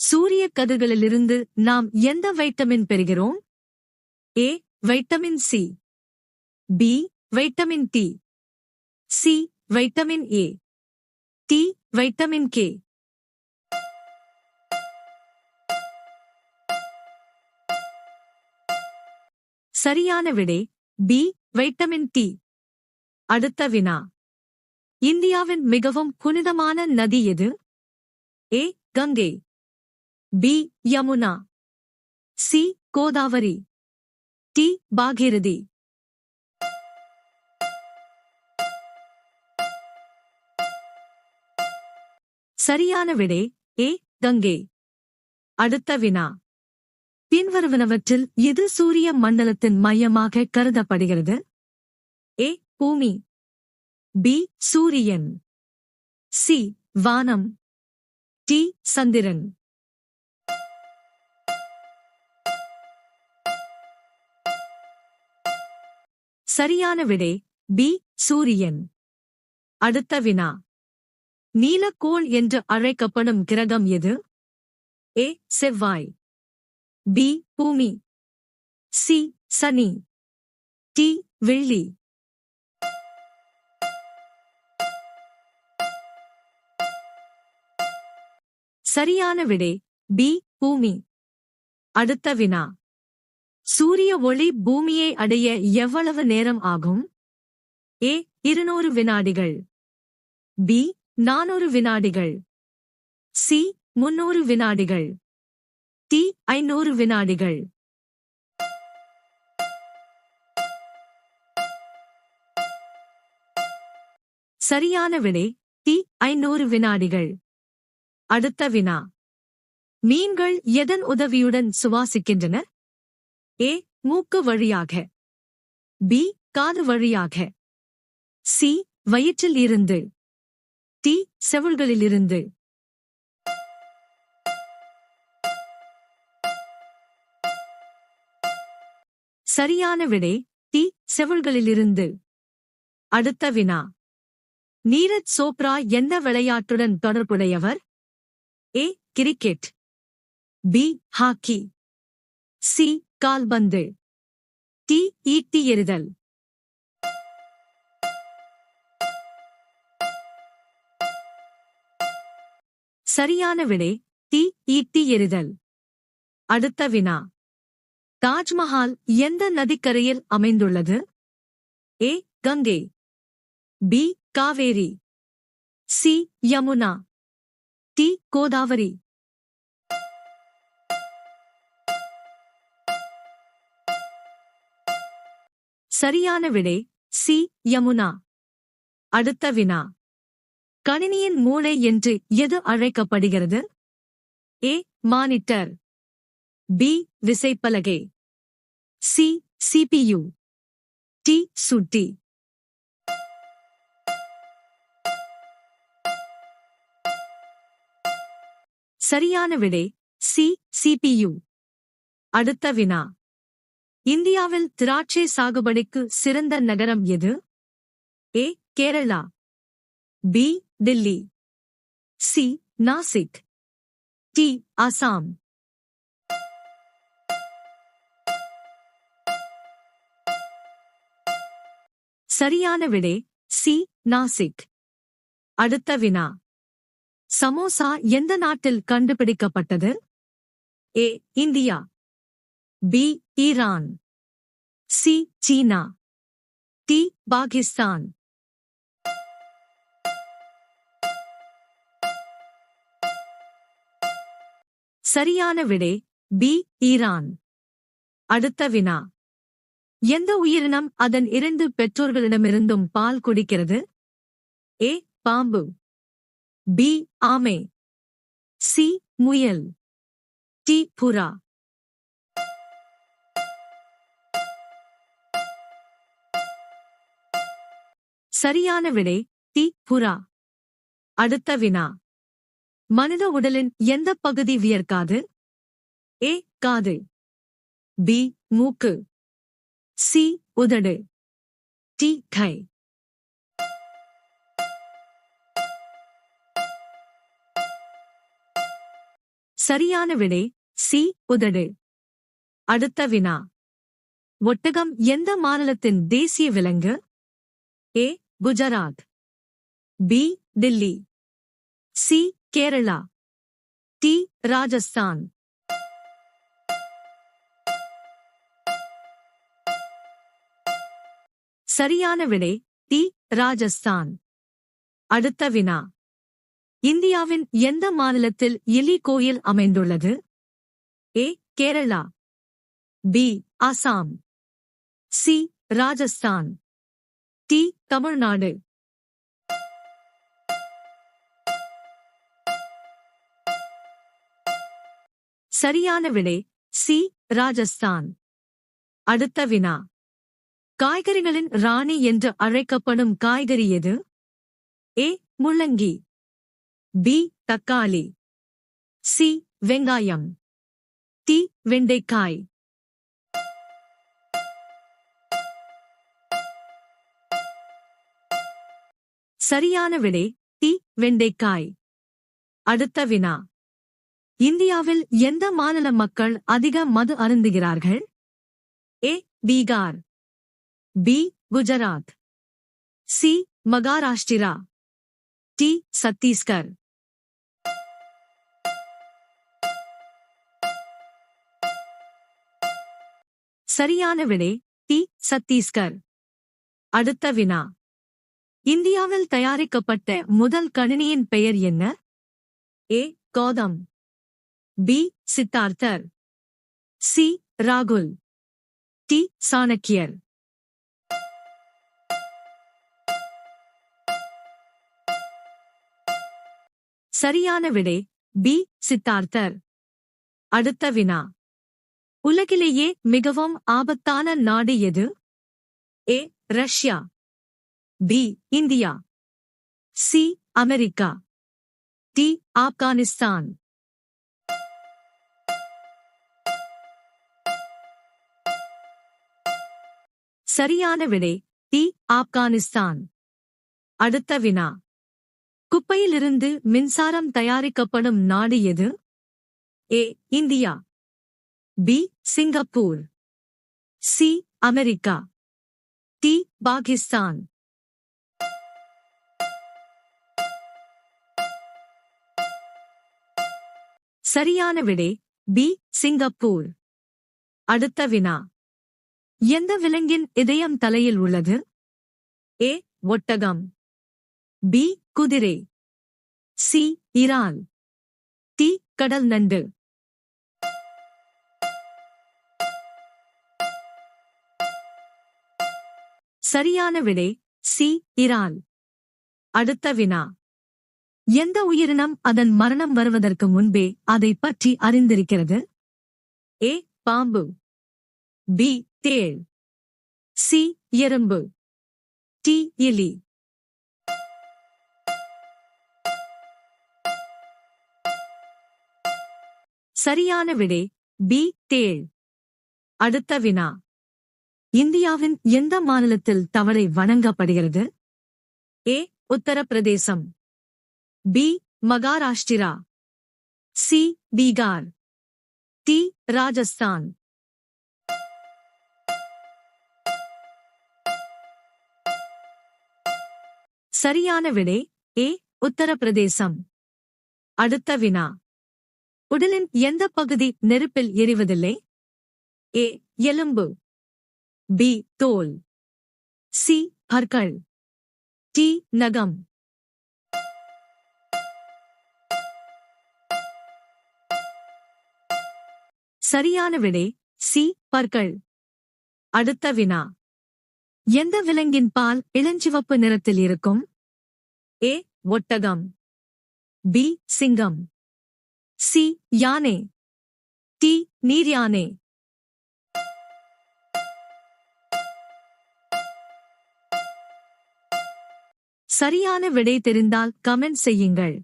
சூரிய கதிர்களிலிருந்து நாம் எந்த வைட்டமின் பெறுகிறோம்? A vitamin C, B vitamin D, C vitamin A, D vitamin K. சரியான விடை பி வைட்டமின் டி. அடுத்த வினா. இந்தியாவின் மிகவும் புனிதமான நதி எது? A Ganga, B Yamuna, C Godavari, D Bhagirathi. சரியான விடை ஏ கங்கை. அடுத்த வினா. பின்வருவனவற்றில் எது சூரிய மண்டலத்தின் மையமாக கருதப்படுகிறது? ஏ பூமி, பி சூரியன், சி வானம், டி சந்திரன். சரியான விடை பி சூரியன். அடுத்த வினா. நீலக்கோள் என்று அழைக்கப்படும் கிரகம் எது? ஏ செவ்வாய், பி பூமி, சி சனி, டி வெள்ளி. சரியான விடை பி பூமி. அடுத்த வினா. சூரிய ஒளி பூமியை அடைய எவ்வளவு நேரம் ஆகும்? ஏ 200 வினாடிகள், பி 400 வினாடிகள், சி 300 வினாடிகள், டி 500 வினாடிகள். சரியான விடை டி 500 வினாடிகள். அடுத்த வினா. மீன்கள் எதன் உதவியுடன் சுவாசிக்கின்றன? ஏ மூக்கு வழியாக, பி காது வழியாக, சி வயிற்றில் இருந்து, டி செவில்களிலிருந்து. சரியான விடை டி செவில்களிலிருந்து. அடுத்த வினா. நீரஜ் சோப்ரா எந்த விளையாட்டுடன் தொடர்புடையவர்? ஏ கிரிக்கெட், பி ஹாக்கி, சி கால்பந்து, டி ஈட்டி எறிதல். சரியான விடை டி ஈட்டி எறிதல். அடுத்த வினா. தாஜ்மஹால் எந்த நதிக்கரையில் அமைந்துள்ளது? A Ganga, B Kaveri, C Yamuna, D Godavari. சரியான விடை சி யமுனா. அடுத்த வினா. கணினியின் மூளை என்று எது அழைக்கப்படுகிறது? ஏ மானிட்டர், பி விசைப்பலகை, சி சிபியு, டி சுட்டி. சரியான விடை சி சிபியு. அடுத்த வினா. இந்தியாவில் திராட்சை சாகுபடிக்கு சிறந்த நகரம் எது? A Kerala, B Delhi, C Nashik, D Assam. சரியான விடை சி நாசிக். அடுத்த வினா. சமோசா எந்த நாட்டில் கண்டுபிடிக்கப்பட்டது? A India, B Iran, C China, D Pakistan. சரியான விடை பி ஈரான். அடுத்த வினா. எந்த உயிரினம் அதன் 2 பெற்றோர்களிடமிருந்தும் பால் குடிக்கிறது? ஏ பாம்பு, பி ஆமை, சி முயல், டி புறா. சரியான விடை டி புறா. அடுத்த வினா. மனித உடலின் எந்த பகுதி வியர்க்காது? ஏ காது, பி மூக்கு, சி உதடு, டி கை. சரியான விடை சி உதடு. அடுத்த வினா. ஒட்டகம் எந்த மாநிலத்தின் தேசிய விலங்கு? A Gujarat, B Delhi, C Kerala, D Rajasthan. சரியான விடை டி ராஜஸ்தான். அடுத்த வினா. இந்தியாவின் எந்த மாநிலத்தில் எலி கோயில் அமைந்துள்ளது? A Kerala, B Assam, C Rajasthan, D Tamil Nadu. சரியான விடை சி ராஜஸ்தான். அடுத்த வினா. காய்கறிகளின் ராணி என்று அழைக்கப்படும் காய்கறி எது? ஏ முள்ளங்கி, பி தக்காளி, சி வெங்காயம், டி வெண்டைக்காய். சரியான விடை டி வெண்டைக்காய். அடுத்த வினா. இந்தியாவில் எந்த மாநில மக்கள் அதிக மது அருந்துகிறார்கள்? A Bihar, B Gujarat, C Maharashtra, D Chhattisgarh. சரியான விடை டி சத்தீஸ்கர். அடுத்த வினா. இந்தியாவில் தயாரிக்கப்பட்ட முதல் கணினியின் பெயர் என்ன? ஏ கௌதம், பி சித்தார்த்தர், சி ராகுல், டி சாணக்கியர். சரியான விடை பி சித்தார்த்தர். அடுத்த வினா. உலகிலேயே மிகவும் ஆபத்தான நாடு எது? A Russia, B India, C America, D Afghanistan. சரியான விடை டி ஆப்கானிஸ்தான். அடுத்த வினா. குப்பையிலிருந்து மின்சாரம் தயாரிக்கப்படும் நாடு எது? A India, B Singapore, C America, D Pakistan. சரியான விடை பி சிங்கப்பூர். அடுத்த வினா. எந்த விலங்கின் இதயம் தலையில் உள்ளது? ஏ ஒட்டகம், பி குதிரை, சி இறால், டி கடல் நண்டு. சரியான விடை சி இறால். அடுத்த வினா. எந்த உயிரினம் அதன் மரணம் வருவதற்கு முன்பே அதை பற்றி அறிந்திருக்கிறது? ஏ பாம்பு, பி தேள், சி எறும்பு, டி எலி. சரியான விடை பி தேள். அடுத்த வினா. இந்தியாவின் எந்த மாநிலத்தில் தவளை வணங்கப்படுகிறது? A Uttar Pradesh, B Maharashtra, C Bihar, D Rajasthan. சரியான விடை ஏ உத்தரப்பிரதேசம். அடுத்த வினா. உடலின் எந்த பகுதி நெருப்பில் எரிவதில்லை? ஏ எலும்பு, பி தோல், சி பற்கள், டி நகம். சரியான விடை சி பற்கள். அடுத்த வினா. எந்த விலங்கின் பால் இளஞ்சிவப்பு நிறத்தில் இருக்கும்? ஏ ஒட்டகம், பி சிங்கம், சி யானை, டி நீர்யானை. சரியான விடை தெரிந்தால் கமெண்ட் செய்யுங்கள்.